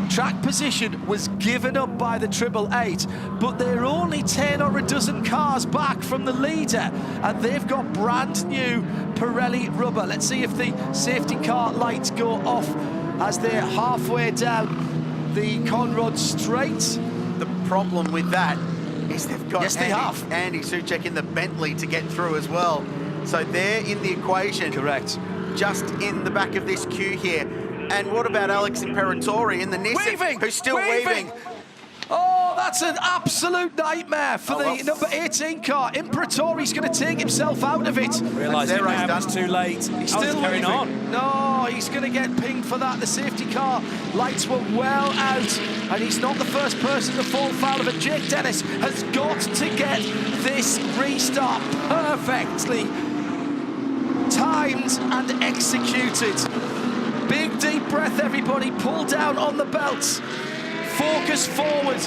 Track position was given up by the 888, but they're only 10 or a dozen cars back from the leader, and they've got brand new Pirelli rubber. Let's see if the safety car lights go off as they're halfway down the Conrod Straight. The problem with that is they've got Andy Soucek in the Bentley to get through as well. So they're in the equation. Correct. Just in the back of this queue here. And what about Alex Imperatori in the Nissan, who's still weaving? Oh, that's an absolute nightmare for the number 18 car. Imperatori's going to take himself out of it. Realising it's too late. He's still carrying on. No, he's going to get pinged for that. The safety car lights were well out, and he's not the first person to fall foul of it. Jake Dennis has got to get this restart perfectly timed and executed. Big deep breath, everybody. Pull down on the belts. Focus forward.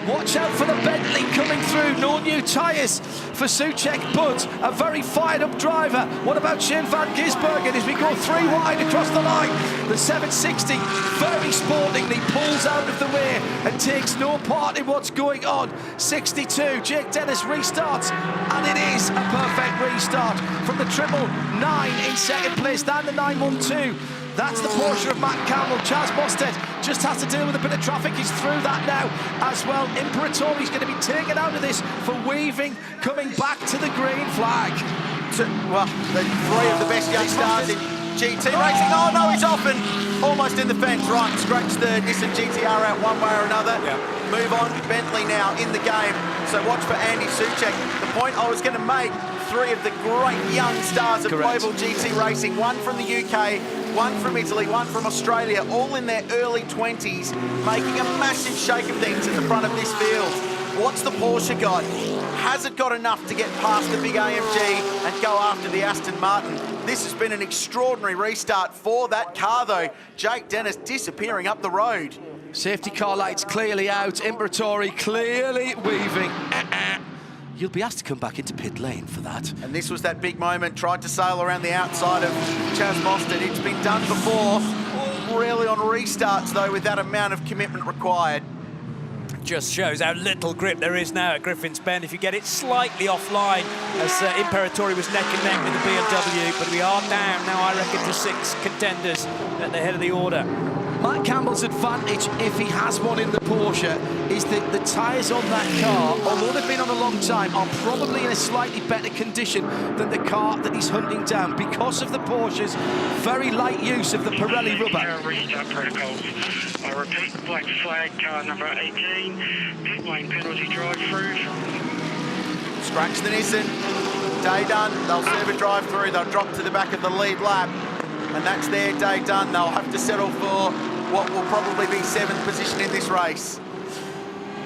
Watch out for the Bentley coming through. No new tyres for Soucek, but a very fired up driver. What about Shane van Gisbergen as we go 3 wide across the line? The 760 very sportingly pulls out of the way and takes no part in what's going on. 62, Jake Dennis restarts, and it is a perfect restart from the 999 in second place, down the 912. That's the Porsche of Matt Campbell. Chaz Mostert just has to deal with a bit of traffic. He's through that now as well. Imperatori's going to be taken out of this for weaving, coming back to the green flag. Well, the 3 of the best young stars in GT racing. Oh no, he's off and almost in the fence. Right, scratch the Nissan GTR out one way or another. Yeah. Move on, Bentley now in the game. So watch for Andy Soucek. The point I was going to make, 3 of the great young stars of global GT racing. 1 from the UK, 1 from Italy, 1 from Australia, all in their early 20s, making a massive shake of things at the front of this field. What's the Porsche got? Has it got enough to get past the big AMG and go after the Aston Martin? This has been an extraordinary restart for that car, though. Jake Dennis disappearing up the road. Safety car lights clearly out. Imperatori clearly weaving. You'll be asked to come back into pit lane for that. And this was that big moment. Tried to sail around the outside of Chaz Mostert. It's been done before. Really on restarts, though, with that amount of commitment required. Just shows how little grip there is now at Griffin's Bend. If you get it slightly offline, as Imperatori was neck and neck with the BMW, but we are down now, I reckon, to 6 contenders at the head of the order. Matt Campbell's advantage, if he has one in the Porsche, is that the tyres on that car, although they've been on a long time, are probably in a slightly better condition than the car that he's hunting down because of the Porsche's very light use of the Pirelli rubber. Restart protocols. I repeat, black flag, car number 18, pit lane penalty drive-through. Scratch the Nissan. Day done. They'll serve a drive-through. They'll drop to the back of the lead lap. And that's their day done. They'll have to settle for what will probably be 7th position in this race.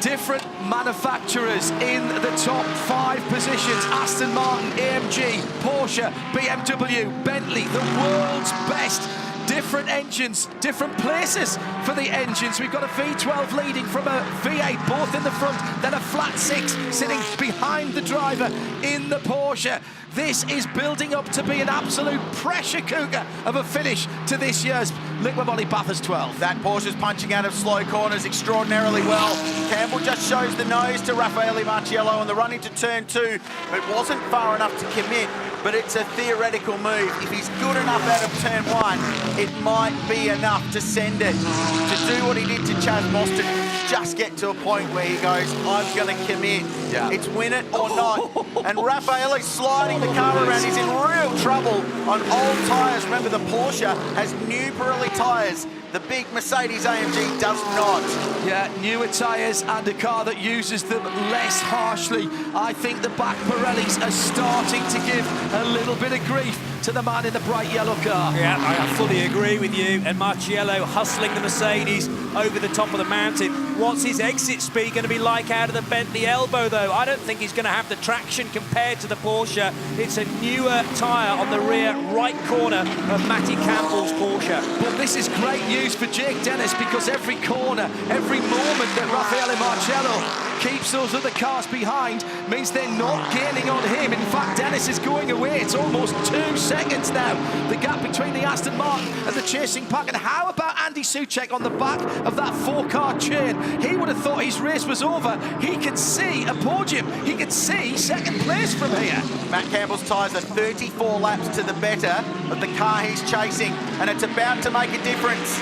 Different manufacturers in the top 5 positions. Aston Martin, AMG, Porsche, BMW, Bentley, the world's best. Different engines, different places for the engines. We've got a V12 leading from a V8, both in the front, then a flat 6 sitting behind the driver in the Porsche. This is building up to be an absolute pressure cooker of a finish to this year's Liqui Moly Bathurst 12. That Porsche's punching out of slow corners extraordinarily well. Campbell just shows the nose to Raffaele Marciello on the run into turn 2. It wasn't far enough to commit, but it's a theoretical move. If he's good enough out of turn 1, it might be enough to send it. To do what he did to Chaz Mostert, just get to a point where he goes, I'm going to commit. Yeah. It's win it or not. And Raffaele's sliding the car around. He's in real trouble on old tyres. Remember, the Porsche has new Pirelli tyres. The big Mercedes AMG does not. Yeah, newer tyres and a car that uses them less harshly. I think the back Pirellis are starting to give a little bit of grief to the man in the bright yellow car. Yeah, I fully agree with you. And Marciello hustling the Mercedes over the top of the mountain. What's his exit speed going to be like out of the Bentley elbow, though? I don't think he's going to have the traction compared to the Porsche. It's a newer tyre on the rear right corner of Matty Campbell's Porsche. But this is great news for Jake Dennis, because every corner, every moment that Raffaele Marciello keeps those other cars behind means they're not gaining on him. In fact, Dennis is going away. It's almost 2 seconds now, the gap between the Aston Martin and the chasing pack. And how about Andy Soucek on the back of that 4-car chain? He would have thought his race was over. He can see a podium. He can see second place from here. Matt Campbell's tyres are 34 laps to the better of the car he's chasing, and it's about to make a difference.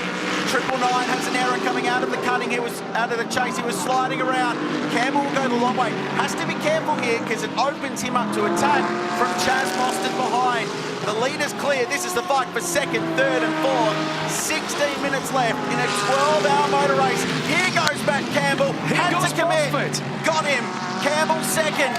999 has an error coming out of the cutting. He was out of the chase. He was sliding around. Campbell will go the long way. Has to be careful here because it opens him up to attack from Chaz Mostert behind. The leader's clear. This is the fight for second, third and fourth. 16 minutes left in a 12-hour motor race. Here goes Matt Campbell. Had to commit. Got him. Campbell second.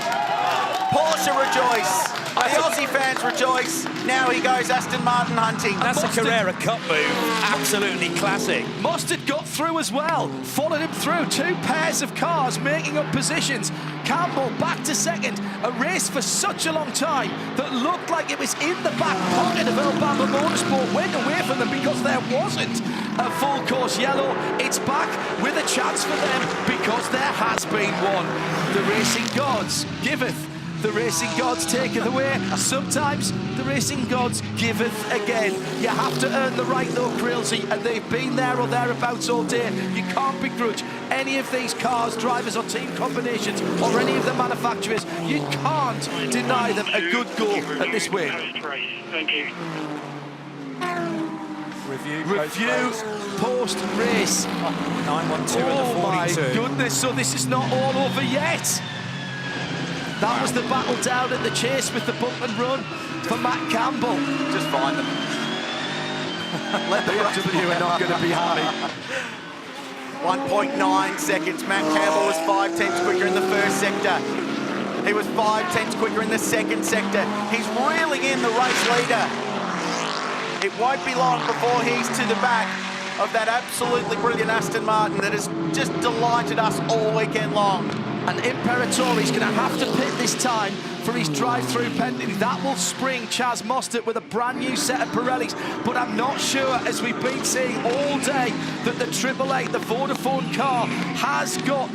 Porsche rejoice. The Aussie fans rejoice. Now he goes Aston Martin hunting. That's a Carrera Cup move. Absolutely classic. Mostert got through as well. Followed him through. 2 pairs of cars making up positions. Campbell back to second. A race for such a long time that looked like it was in the back pocket of Alabama Motorsport. Went away from them because there wasn't a full course yellow. It's back with a chance for them because there has been one. The racing gods giveth. The racing gods taketh away. Sometimes the racing gods giveth again. You have to earn the right though, Crailsey, and they've been there or thereabouts all day. You can't begrudge any of these cars, drivers or team combinations or any of the manufacturers. You can't deny them a good go at this win. Thank you. Review post-race. 912 and the 42. Oh my goodness, so this is not all over yet. That was the battle down at the chase with the bump and run for Matt Campbell. Just find them. Let the BMW are not going to be happy. 1.9 seconds. Matt Campbell was 5/10 quicker in the first sector. He was 5/10 quicker in the second sector. He's reeling in the race leader. It won't be long before he's to the back of that absolutely brilliant Aston Martin that has just delighted us all weekend long. And Imperatori's going to have to pit this time for his drive-through penalty. That will spring Chaz Mostert with a brand new set of Pirellis. But I'm not sure, as we've been seeing all day, that the 888, the Vodafone car, has got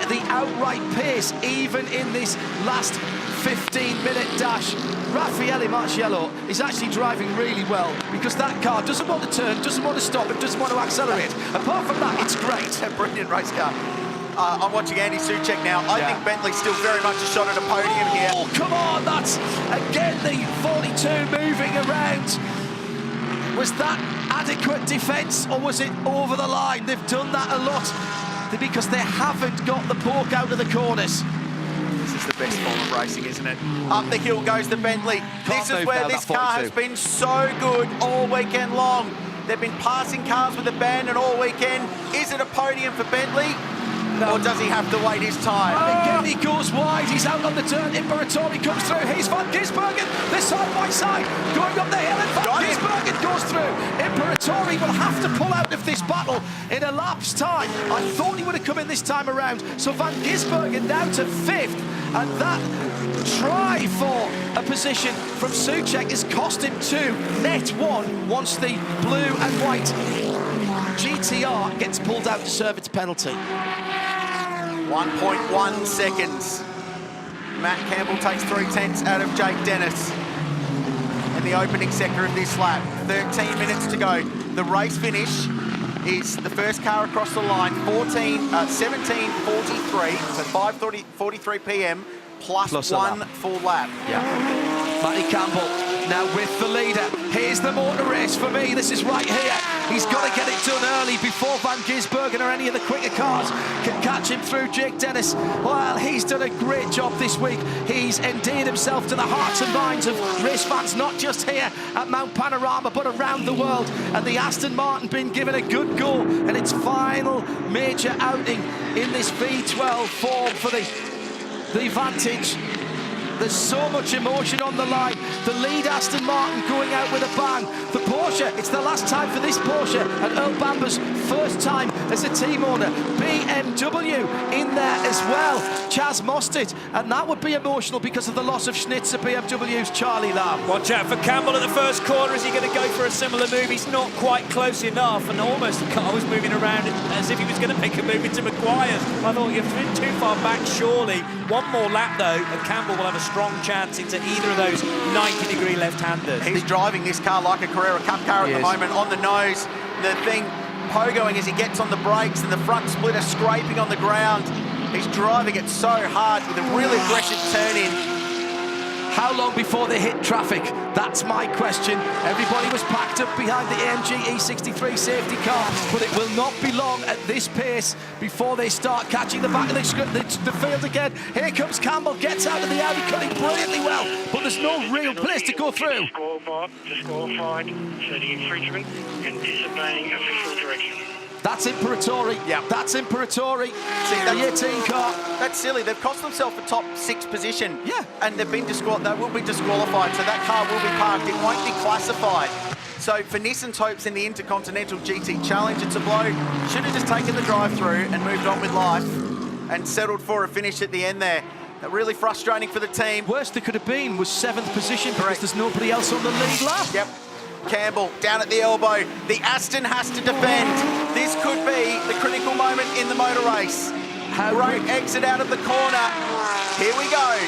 the outright pace even in this last 15-minute dash. Raffaele Marciello is actually driving really well because that car doesn't want to turn, doesn't want to stop, and doesn't want to accelerate. Apart from that, it's great. A brilliant race car. I'm watching Andy Soucek now. I think Bentley's still very much a shot at a podium here. Oh, come on, that's again the 42 moving around. Was that adequate defence or was it over the line? They've done that a lot because they haven't got the pork out of the corners. This is the best form of racing, isn't it? Up the hill goes the Bentley. This is where this car has been so good all weekend long. They've been passing cars with abandon all weekend. Is it a podium for Bentley? Or does he have to wait his time? Again, he goes wide. He's out on the turn. Imperatori comes through. Here's Van Gisbergen. They're side by side. Going up the hill, and Van Gisbergen goes through. Imperatori will have to pull out of this battle in a lap's time. I thought he would have come in this time around. So Van Gisbergen down to 5th. And that try for a position from Soucek has cost him 2, net 1, once the blue and white GTR gets pulled out to serve its penalty. 1.1 seconds. Matt Campbell takes 3/10 out of Jake Dennis in the opening sector of this lap. 13 minutes to go. The race finish is the first car across the line, 17:43, so 5:43 p.m. plus 1 full lap. Yeah. Matty Campbell now with the leader. Here's the motor race for me. This is right here. He's got to get it done early before Van Gisbergen or any of the quicker cars can catch him through. Jake Dennis, well, he's done a great job this week. He's endeared himself to the hearts and minds of race fans, not just here at Mount Panorama, but around the world. And the Aston Martin been given a good go in its final major outing in this V12 form for the Vantage. There's so much emotion on the line. The lead Aston Martin going out with a bang. The Porsche, it's the last time for this Porsche and Earl Bamber's first time as a team owner. BMW in there as well. Chaz Mostert, and that would be emotional because of the loss of Schnitzer, BMW's Charlie Lamb. Watch out for Campbell at the first corner. Is he going to go for a similar move? He's not quite close enough, and almost the car was moving around as if he was going to make a move into Maguire's. I thought you've been too far back, surely. One more lap, though, and Campbell will have a strong chance into either of those 90-degree left-handers. He's driving this car like a Carrera Cup car at the moment, on the nose. The thing pogoing as he gets on the brakes and the front splitter scraping on the ground. He's driving it so hard with a really aggressive turn-in. How long before they hit traffic? That's my question. Everybody was packed up behind the AMG E63 safety car, but it will not be long at this pace before they start catching the back of the field again. Here comes Campbell, gets out of the Audi, cutting brilliantly well, but there's no real place to go through. Disqualified for the infringement and disobeying official direction. That's Imperatori. Yeah. That's Imperatori. See, the 18 car. That's silly. They've cost themselves a top 6 position. Yeah. And they've been they will be disqualified, so that car will be parked. It won't be classified. So for Nissan's hopes in the Intercontinental GT Challenge, it's a blow. Should have just taken the drive-through and moved on with life and settled for a finish at the end there. Really frustrating for the team. Worst it could have been was 7th position because there's nobody else on the lead lap. Yep. Campbell down at the elbow. The Aston has to defend. This could be the critical moment in the motor race. Great exit out of the corner. Here we go.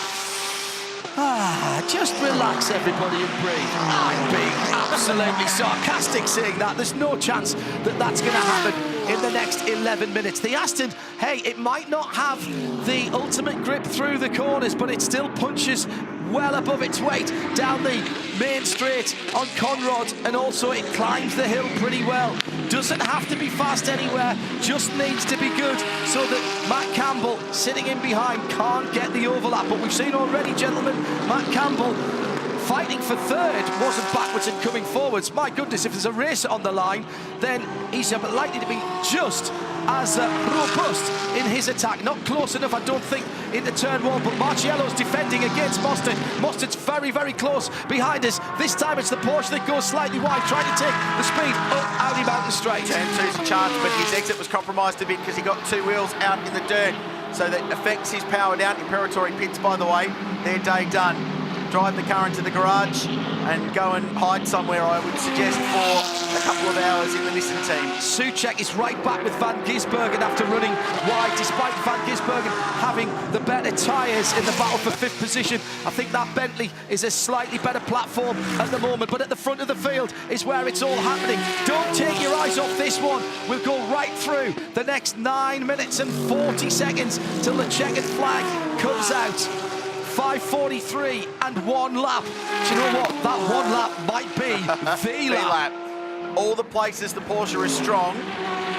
Just relax, everybody, and breathe. I'm being absolutely sarcastic saying that. There's no chance that that's going to happen in the next 11 minutes. The Aston, hey, it might not have the ultimate grip through the corners, but it still punches well above its weight down the main straight on Conrod, and also it climbs the hill pretty well. Doesn't have to be fast anywhere, just needs to be good so that Matt Campbell sitting in behind can't get the overlap. But we've seen already, gentlemen, Matt Campbell fighting for third, wasn't backwards and coming forwards. My goodness, if there's a racer on the line, then he's likely to be just as robust in his attack. Not close enough, I don't think, into turn one, but Marciello's defending against Mostert. Mostert's very, very close behind us. This time it's the Porsche that goes slightly wide, trying to take the speed up Audi Mountain Straight. Turn two's a chance, but his exit was compromised a bit because he got 2 wheels out in the dirt, so that affects his power down. Imperatori pits, by the way, their day done. Drive the car into the garage and go and hide somewhere, I would suggest, for a couple of hours in the Nissan team. Soucek is right back with Van Gisbergen after running wide, despite Van Gisbergen having the better tyres in the battle for 5th position. I think that Bentley is a slightly better platform at the moment, but at the front of the field is where it's all happening. Don't take your eyes off this one. We'll go right through the next 9 minutes and 40 seconds till the checkered flag comes out. 5:43 and 1 lap. Do you know what? That 1 lap might be the lap. All the places the Porsche is strong,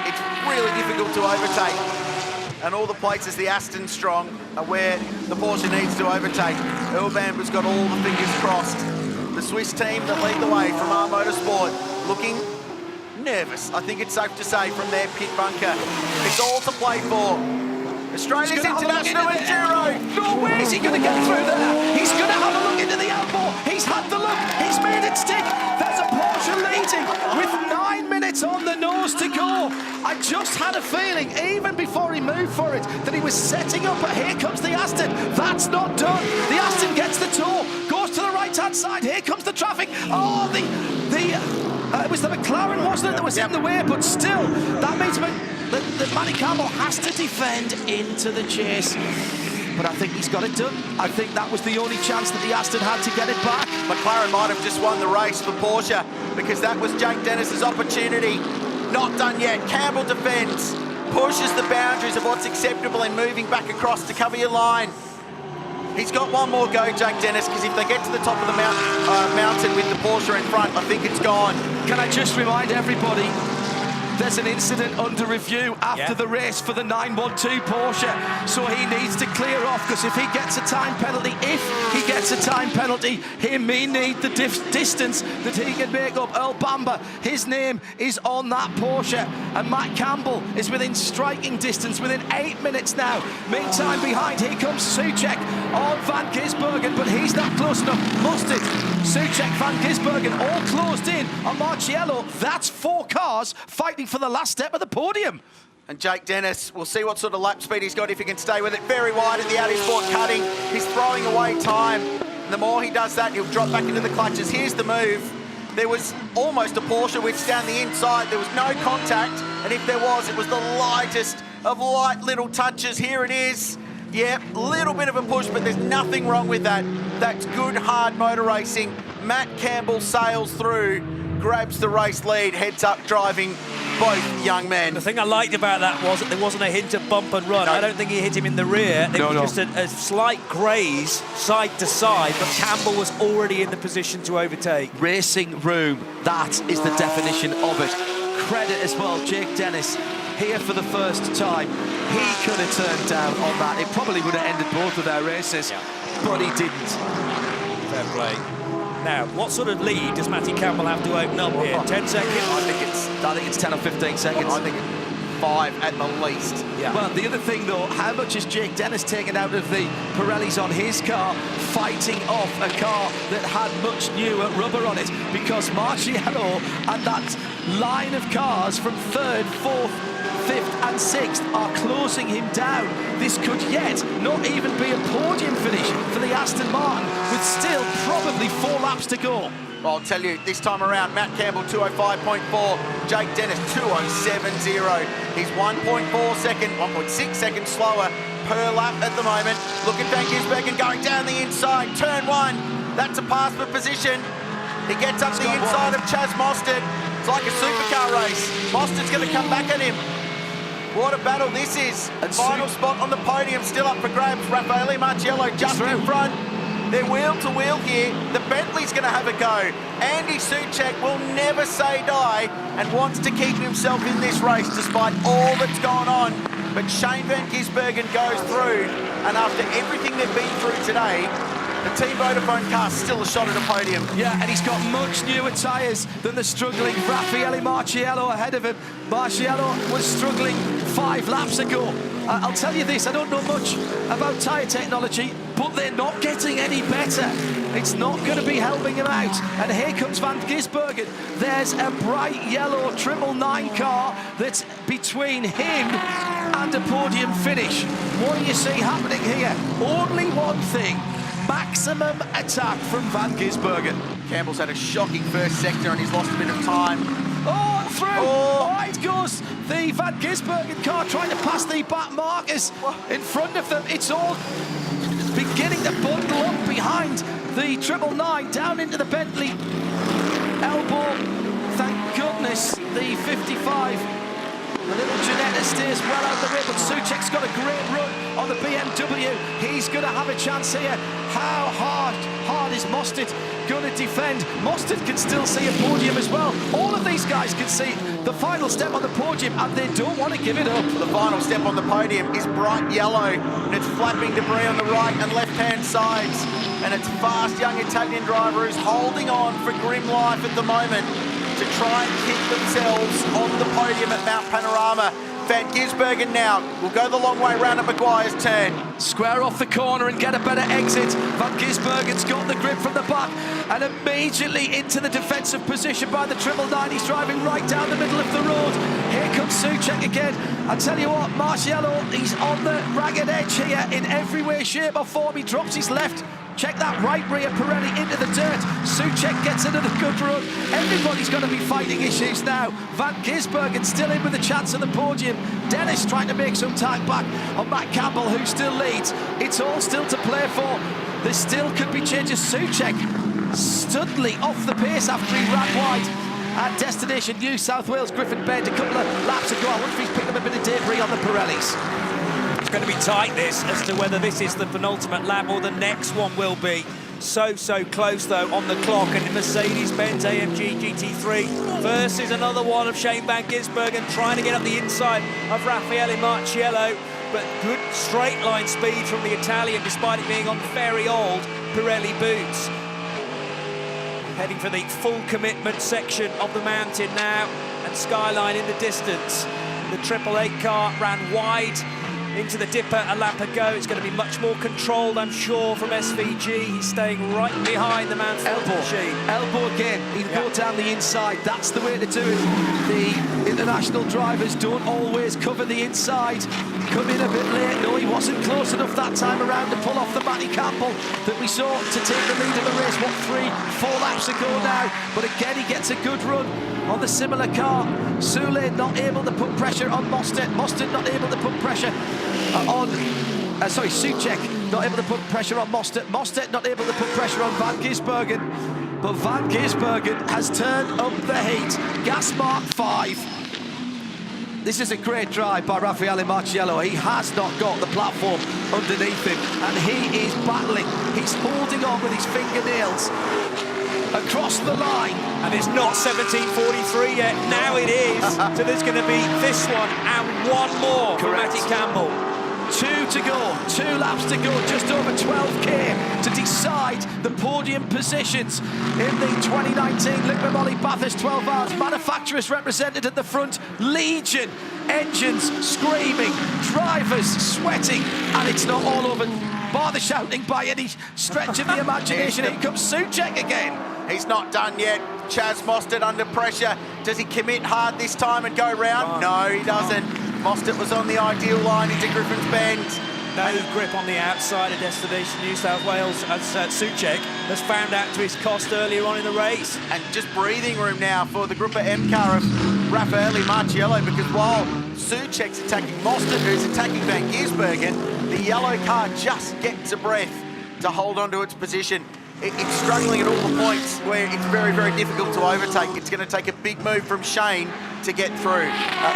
it's really difficult to overtake. And all the places the Aston's strong are where the Porsche needs to overtake. Earl Bamber's got all the fingers crossed. The Swiss team that lead the way from R Motorsport looking nervous, I think it's safe to say, from their pit bunker. It's all to play for. Australia's International Enduro. No way is he going to get through there. He's going to have a look into the elbow. He's had the look. He's made it stick. There's a Porsche leading with 9 minutes on the nose to go. I just had a feeling, even before he moved for it, that he was setting up. But here comes the Aston. That's not done. The Aston gets the toe, goes to the right-hand side. Here comes the traffic. Oh, it was the McLaren, wasn't it, that was in the way, but still, that means that Matty Campbell has to defend into the chase. But I think he's got it done. I think that was the only chance that the Aston had to get it back. McLaren might have just won the race for Porsche because that was Jake Dennis's opportunity. Not done yet. Campbell defends, pushes the boundaries of what's acceptable and moving back across to cover your line. He's got one more go, Jake Dennis, because if they get to the top of the mountain with the Porsche in front, I think it's gone. Can I just remind everybody, there's an incident under review after the race for the 912 Porsche, so he needs to clear off, because if he gets a time penalty, he may need the distance that he can make up. Earl Bamber, his name is on that Porsche, and Matt Campbell is within striking distance, within 8 minutes now. Meantime, behind, here comes Soucek on Van Gisbergen, but he's not close enough. Mustard, Soucek, Van Gisbergen, all closed in on Marciello. That's 4 cars fighting for the last step of the podium. And Jake Dennis, we'll see what sort of lap speed he's got if he can stay with it. Very wide at the Audi Sport cutting. He's throwing away time. And the more he does that, he'll drop back into the clutches. Here's the move. There was almost a Porsche which down the inside. There was no contact. And if there was, it was the lightest of light little touches. Here it is. Yeah, a little bit of a push, but there's nothing wrong with that. That's good, hard motor racing. Matt Campbell sails through, grabs the race lead, heads up driving both young men. The thing I liked about that was that there wasn't a hint of bump and run. No. I don't think he hit him in the rear. It was just a slight graze side to side, but Campbell was already in the position to overtake. Racing room, that is the definition of it. Credit as well, Jake Dennis, here for the first time. He could have turned down on that. It probably would have ended both of their races, but he didn't. Fair play. Now, what sort of lead does Matty Campbell have to open up here? 10 seconds? I think it's 10 or 15 seconds. I think it's 5 at the least. Yeah. Well, the other thing, though, how much is Jake Dennis taken out of the Pirellis on his car, fighting off a car that had much newer rubber on it? Because Marciello and that line of cars from 3rd, 4th, 5th and 6th are closing him down. This could yet not even be a podium finish for the Aston Martin, with still probably 4 laps to go. Well, I'll tell you, this time around, Matt Campbell 205.4, Jake Dennis 207.0. He's 1.4 seconds, 1.6 seconds slower per lap at the moment. Look at Van Gisbergen going down the inside, turn 1. That's a pass for position. He gets up the inside of Chaz Mostert. It's like a supercar race. Mostert's going to come back at him. What a battle this is. And final spot on the podium still up for grabs. Raffaele Marciello just in front. They're wheel to wheel here. The Bentley's going to have a go. Andy Soucek will never say die and wants to keep himself in this race despite all that's gone on. But Shane Van Gisbergen goes through, and after everything they've been through today, the Team Vodafone car's still a shot at a podium. Yeah, and he's got much newer tyres than the struggling Raffaele Marciello ahead of him. Marciello was struggling 5 laps ago. I'll tell you this, I don't know much about tyre technology, but they're not getting any better. It's not going to be helping him out. And here comes Van Gisbergen. There's a bright yellow 999 car that's between him and a podium finish. What do you see happening here? Only one thing. Maximum attack from Van Gisbergen. Campbell's had a shocking first sector and he's lost a bit of time. Oh, through! Oh, it goes the Van Gisbergen car trying to pass the back markers in front of them. It's all beginning to bundle up behind the 999 down into the Bentley elbow. Thank goodness the 55. The little Janetta stays well out the way, but Soucek's got a great run on the BMW. He's going to have a chance here. How hard is Mostert going to defend? Mostert can still see a podium as well. All of these guys can see the final step on the podium, and they don't want to give it up. The final step on the podium is bright yellow, and it's flapping debris on the right and left-hand sides. And it's fast young Italian driver who's holding on for grim life at the moment to try and keep themselves on the podium at Mount Panorama. Van Gisbergen now will go the long way round at Maguire's turn. Square off the corner and get a better exit. Van Gisbergen's got the grip from the back and immediately into the defensive position by the 999. He's driving right down the middle of the road. Here comes Soucek again. I tell you what, Marciello, he's on the ragged edge here in every way, shape or form. He drops his left. Check that right rear Pirelli into the dirt. Soucek gets another good run. Everybody's going to be fighting issues now. Van Gisbergen still in with a chance of the podium. Dennis trying to make some time back on Matt Campbell, who still leads. It's all still to play for. There still could be changes. Soucek suddenly off the pace after he ran wide at destination New South Wales Griffin Bend a couple of laps ago. I wonder if he's picked up a bit of debris on the Pirellis. It's going to be tight, this, as to whether this is the penultimate lap or the next one will be. So close, though, on the clock. And the Mercedes-Benz AMG GT3 versus another one of Shane Van Gisbergen, trying to get up the inside of Raffaele Marciello. But good straight line speed from the Italian, despite it being on very old Pirelli boots. Heading for the full commitment section of the mountain now, and Skyline in the distance. The 888 car ran wide into the dipper a lap ago. It's going to be much more controlled, I'm sure, from SVG. He's staying right behind the Mansfield machine. Elbow again. He'll go down the inside. That's the way to do it. The international drivers don't always cover the inside. Come in a bit late. No, he wasn't close enough that time around to pull off the Matty Campbell that we saw to take the lead of the race. What, 3-4 laps ago now? But again, he gets a good run on the similar car. Soule not able to put pressure on Mostert. Mostert not able to put pressure Souček not able to put pressure on Mostert. Mostert not able to put pressure on Van Gisbergen. But Van Gisbergen has turned up the heat. Gas mark 5. This is a great drive by Raffaele Marciello. He has not got the platform underneath him, and he is battling. He's holding on with his fingernails across the line. And it's not 17:43 yet. Now it is. So there's going to be this one and one more for Matty Campbell. 2 to go, 2 laps to go, just over 12k to decide the podium positions in the 2019 Liqui Moly Bathurst 12 hours. Manufacturers represented at the front, legion, engines screaming, drivers sweating, and it's not all over bar the shouting by any stretch of the imagination. Here comes Souček again. He's not done yet. Chaz Mostert under pressure. Does he commit hard this time and go round? No, he doesn't. Mostert was on the ideal line into Griffin's Bend. No grip on the outside of Destination New South Wales, as Souček has found out to his cost earlier on in the race. And just breathing room now for the Gruppa M car of Raffaele Marciello, because while Souček's attacking Mostert, who's attacking Van Gisbergen, the yellow car just gets a breath to hold on to its position. It's struggling at all the points where it's very, very difficult to overtake. It's going to take a big move from Shane to get through.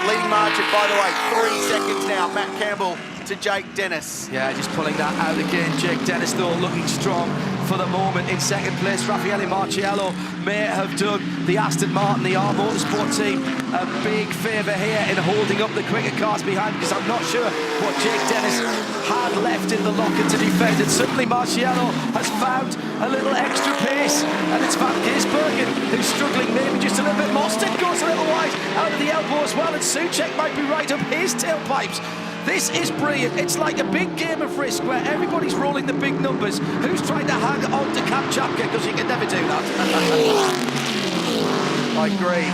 Leading margin, by the way, 3 seconds now. Matt Campbell to Jake Dennis. Yeah, just pulling that out again. Jake Dennis, though, looking strong for the moment in second place. Raffaele Marciello may have done the Aston Martin, the R Motorsport team, a big favour here in holding up the quicker cars behind, because I'm not sure what Jake Dennis had left in the locker to defend. And suddenly Marciello has found a little extra pace, and it's Van Gisbergen who's struggling maybe just a little bit. Mostert goes a little wide out of the elbow as well, and Souček might be right up his tailpipes. This is brilliant. It's like a big game of Risk where everybody's rolling the big numbers. Who's trying to hang on to Kamchatka, because you can never do that. I agree.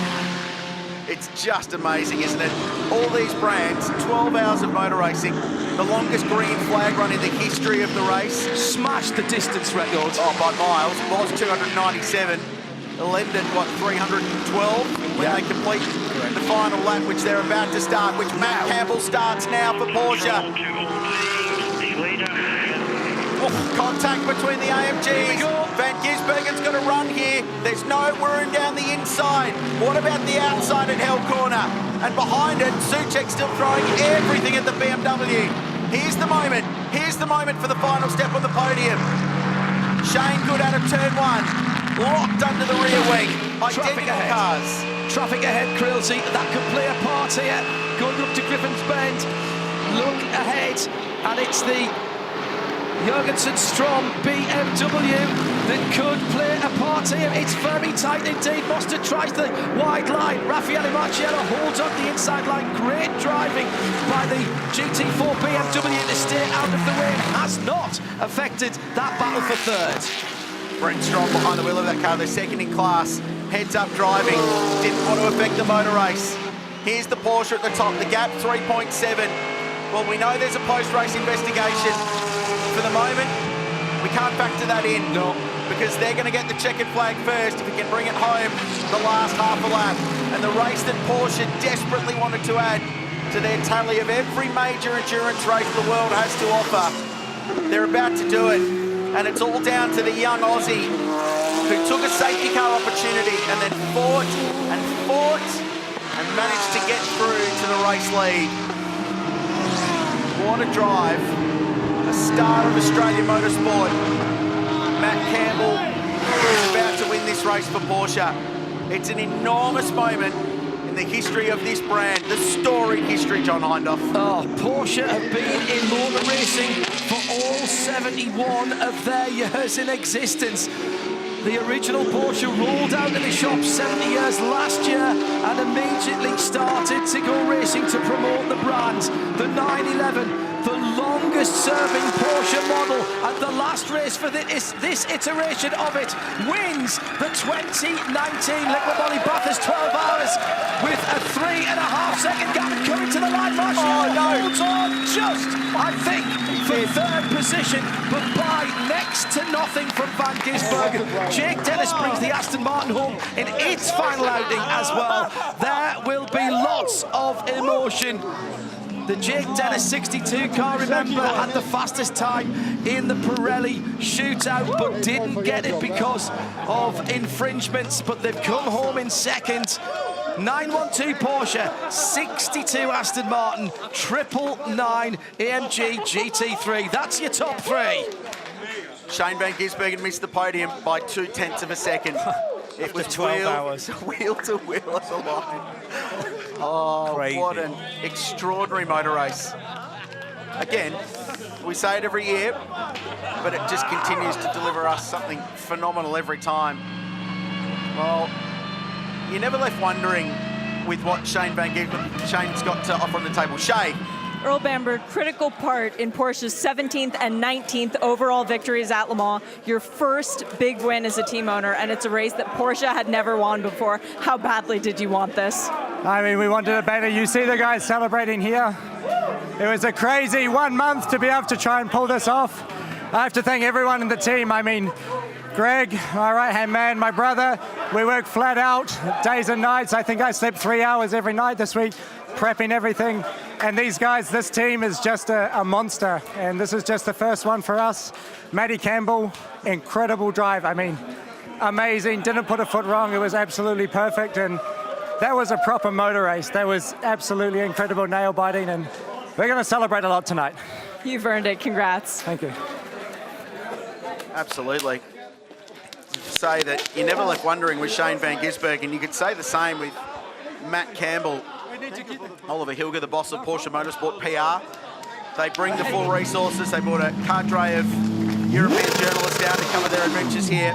It's just amazing, isn't it? All these brands, 12 hours of motor racing, the longest green flag run in the history of the race. Smashed the distance record. Oh, by miles. It was 297. They'll end at, what, 312 when they complete the final lap, which they're about to start, which Matt Campbell starts now for Porsche. Contact between the AMGs. Van Gisbergen's got to run here. There's no room down the inside. What about the outside at Hell Corner? And behind it, Souček still throwing everything at the BMW. Here's the moment. Here's the moment for the final step on the podium. Shane Good out of turn 1. Locked under the rear wing. Identical cars. Traffic ahead, Krilsey. That could play a part here. Going up to Griffin's Bend. Look ahead, and it's the Jurgensen-Strom BMW that could play a part here. It's very tight indeed. Mostert tries the wide line. Raffaele Marciello holds on the inside line. Great driving by the GT4 BMW to stay out of the way. Has not affected that battle for third. Brent Strong behind the wheel of that car, they're second in class. Heads up driving, didn't want to affect the motor race. Here's the Porsche at the top, the gap 3.7. Well, we know there's a post-race investigation. For the moment, we can't factor that in. No. Because they're going to get the checkered flag first if we can bring it home the last half a lap. And the race that Porsche desperately wanted to add to their tally of every major endurance race the world has to offer. They're about to do it. And it's all down to the young Aussie who took a safety car opportunity and then fought and managed to get through to the race lead. What a drive. A star of Australian motorsport. Matt Campbell is about to win this race for Porsche. It's an enormous moment in the history of this brand, the storied history, John Hindhaugh. Oh, Porsche have been in motor racing for all 71 of their years in existence. The original Porsche rolled out of the shop 70 years last year and immediately started to go racing to promote the brand. The 911, the longest serving Porsche model, and the last race for this iteration of it, wins the 2019 Liquid Moly Bathurst 12 hours with a 3.5 second gap coming to the line. Marshall holds on just, I think, for third position, but by next to nothing from Van Gisbergen. Jake Dennis brings the Aston Martin home in its final outing as well. There will be lots of emotion. The Jake Dennis 62 car, remember, had the fastest time in the Pirelli shootout, but didn't get it because of infringements, but they've come home in second. 912 Porsche, 62 Aston Martin, 999 AMG GT3. That's your top three. Shane Van Gisbergen missed the podium by 0.2 of a second. It was 12 hours. Wheel to wheel at the line. Oh, crazy. What an extraordinary motor race. Again, we say it every year, but it just continues to deliver us something phenomenal every time. Well, you're never left wondering with what Shane's got to offer on the table. Shay. Earl Bamber, critical part in Porsche's 17th and 19th overall victories at Le Mans. Your first big win as a team owner, and it's a race that Porsche had never won before. How badly did you want this? I mean, we wanted it better. You see the guys celebrating here. It was a crazy 1 month to be able to try and pull this off. I have to thank everyone in the team. I mean, Greg, my right-hand man, my brother, we worked flat out, days and nights. I think I slept 3 hours every night this week, prepping everything. And these guys, this team is just a monster. And this is just the first one for us. Matty Campbell, incredible drive. I mean, amazing, didn't put a foot wrong. It was absolutely perfect. And that was a proper motor race. That was absolutely incredible, nail-biting. And we're going to celebrate a lot tonight. You've earned it. Congrats. Thank you. Absolutely. Say that you're never left wondering with Shane Van Gisbergen. You could say the same with Matt Campbell. Oliver Hilger, the boss of Porsche Motorsport PR. They bring the full resources. They brought a cadre of European journalists down to cover their adventures here.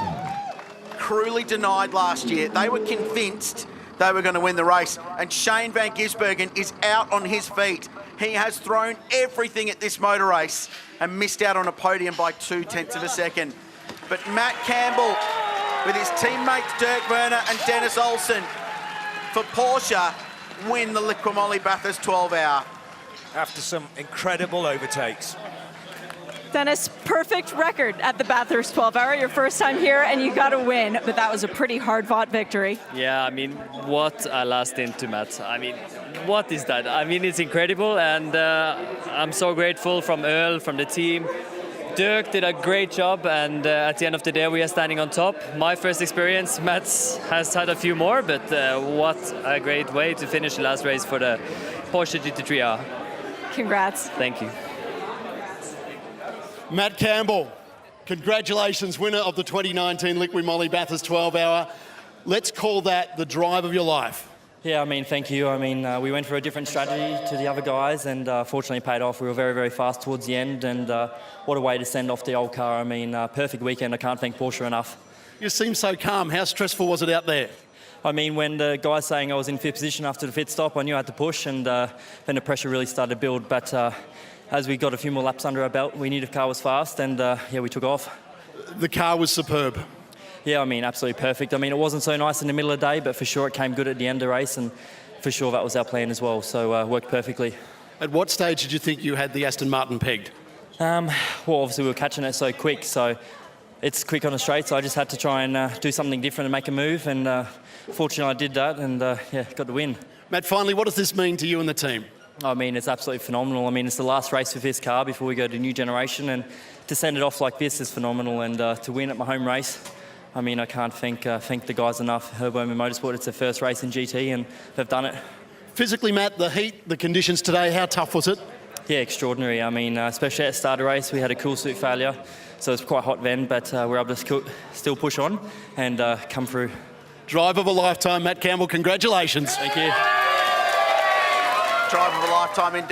Cruelly denied last year. They were convinced they were going to win the race. And Shane Van Gisbergen is out on his feet. He has thrown everything at this motor race and missed out on a podium by 0.2 of a second. But Matt Campbell, with his teammates Dirk Werner and Dennis Olsen, for Porsche, win the Liqui Moly Bathurst 12 hour. After some incredible overtakes. Dennis, perfect record at the Bathurst 12 hour. Your first time here and you got a win, but that was a pretty hard-fought victory. Yeah, I mean, what a last stint to Matt. I mean, what is that? I mean, it's incredible, and I'm so grateful from Earl, from the team. Dirk did a great job, and at the end of the day, we are standing on top. My first experience, Matt has had a few more, but what a great way to finish the last race for the Porsche GT3R. Congrats. Thank you. Matt Campbell, congratulations, winner of the 2019 Liqui Moly Bathurst 12 hour. Let's call that the drive of your life. Yeah, I mean, thank you. I mean, we went for a different strategy to the other guys, and fortunately it paid off. We were very, very fast towards the end, and what a way to send off the old car. I mean, perfect weekend. I can't thank Porsche enough. You seem so calm. How stressful was it out there? I mean, when the guy saying I was in fifth position after the pit stop, I knew I had to push, and then the pressure really started to build. But as we got a few more laps under our belt, we knew the car was fast, and yeah, we took off. The car was superb. Yeah, I mean, absolutely perfect. I mean, it wasn't so nice in the middle of the day, but for sure it came good at the end of the race, and for sure that was our plan as well, so worked perfectly. At what stage did you think you had the Aston Martin pegged? Well, obviously we were catching it so quick, so it's quick on the straight, so I just had to try and do something different and make a move, and fortunately I did that, and yeah, got the win. Matt, finally, what does this mean to you and the team? I mean, it's absolutely phenomenal. I mean, it's the last race with this car before we go to new generation, and to send it off like this is phenomenal, and to win at my home race, I mean, I can't thank the guys enough. Herboman Motorsport, it's their first race in GT, and they've done it. Physically, Matt, the heat, the conditions today, how tough was it? Yeah, extraordinary. I mean, especially at the start of the race, we had a cool suit failure, so it's quite hot then, but we're able to still push on and come through. Drive of a lifetime, Matt Campbell, congratulations. Thank you. Drive of a lifetime indeed.